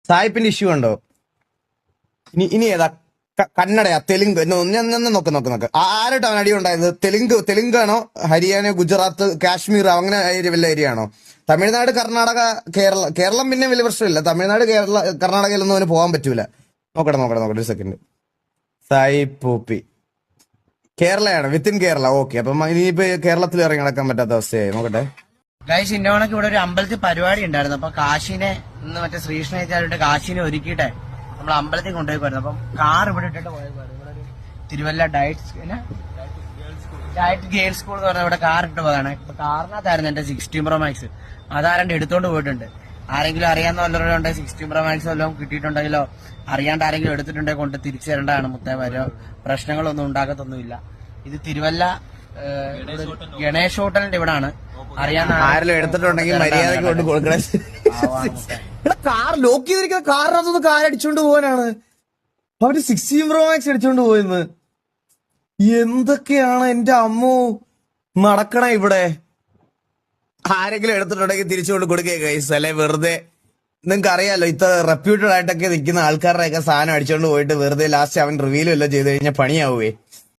സായിപ്പിന്റെ issue ഉണ്ടോ? ഇനി ഏതാ? കന്നഡയാ? തെലുങ്ക്? നോക്ക്. ആരായിട്ട് അവൻ അടി ഉണ്ടായത്? തെലുങ്കാണോ? ഹരിയാന, ഗുജറാത്ത്, കാശ്മീർ അങ്ങനെ വല്ല ഏരിയ ആണോ? തമിഴ്നാട്, കർണാടക, കേരളം പിന്നെ വലിയ പ്രശ്നമില്ല. തമിഴ്നാട്, കർണാടകയിലൊന്നും അവന് പോകാൻ പറ്റൂല. നോക്കട്ടെ ഒരു സെക്കൻഡ്. സായി പൂപ്പി കേരളയാണ്, വിത്തിൻ കേരള. ഓക്കെ, അപ്പം ഇനിയിപ്പോ കേരളത്തിൽ ഇറങ്ങി നടക്കാൻ പറ്റാത്ത അവസ്ഥയായി. നോക്കട്ടെ ഗൈസ്, ഇന്നോണക്ക് ഇവിടെ ഒരു അമ്പലത്തിൽ പരിപാടി ഉണ്ടായിരുന്നു. അപ്പൊ കാശിനെ ഇന്ന് മറ്റേ ശ്രീകൃഷ്ണാചാര്യരുടെ കാശിനെ ഒരുക്കിയിട്ടെ നമ്മൾ അമ്പലത്തിൽ കൊണ്ടുപോയി. അപ്പം കാർ ഇവിടെ ഇട്ടിട്ട് പോയേക്കുവായിരുന്നു. ഇവിടെ ഒരു തിരുവല്ല ഡയറ്റ് ഗേൾസ് സ്കൂൾ എന്ന് പറഞ്ഞാൽ ഇവിടെ കാർ ഇട്ട് പോയതാണ്. ഇപ്പൊ കാറിനകത്തായിരുന്നു എന്റെ 16 Pro Max. അതാരണ്ട് എടുത്തോണ്ട് പോയിട്ടുണ്ട്. ആരെങ്കിലും അറിയാവുന്ന വല്ലവരും ഉണ്ടെങ്കിൽ 16 Pro Max വല്ലതും കിട്ടിയിട്ടുണ്ടെങ്കിലോ അറിയാണ്ട് ആരെങ്കിലും എടുത്തിട്ടുണ്ടെങ്കിൽ കൊണ്ട് തിരിച്ചു തരേണ്ടതാണ്. മുത്തേ പ്രശ്നങ്ങളൊന്നും ഉണ്ടാകത്തൊന്നുമില്ല. ഇത് തിരുവല്ല ഗണേഷ് ഹോട്ടലിന്റെ ഇവിടാണ്. അറിയാവുന്ന ആരെങ്കിലും എടുത്തിട്ടുണ്ടെങ്കിൽ മര്യാദക്ക് കൊണ്ട് കൊടുക്കണേ. കാർ ലോക്ക് ചെയ്തിരിക്കുന്ന കാറിനകത്തൊന്ന് കാരടിച്ചോണ്ട് പോകാനാണ് അവര് 16 Pro Max അടിച്ചോണ്ട് പോയെന്ന്. എന്തൊക്കെയാണ് എന്റെ അമ്മോ നടക്കണ ഇവിടെ? ആരെങ്കിലും എടുത്തിട്ടുണ്ടെങ്കിൽ തിരിച്ചുകൊണ്ട് കൊടുക്കുക ഗൈസ്. അല്ലെ വെറുതെ നിങ്ങൾക്ക് അറിയാലോ, ഇത്ര റെപ്യൂട്ടഡ് ആയിട്ടൊക്കെ നിൽക്കുന്ന ആൾക്കാരുടെയൊക്കെ സാധനം അടിച്ചോണ്ട് പോയിട്ട് വെറുതെ ലാസ്റ്റ് അവൻ റിവീലും എല്ലാം ചെയ്ത് കഴിഞ്ഞാൽ പണിയാവുവേ.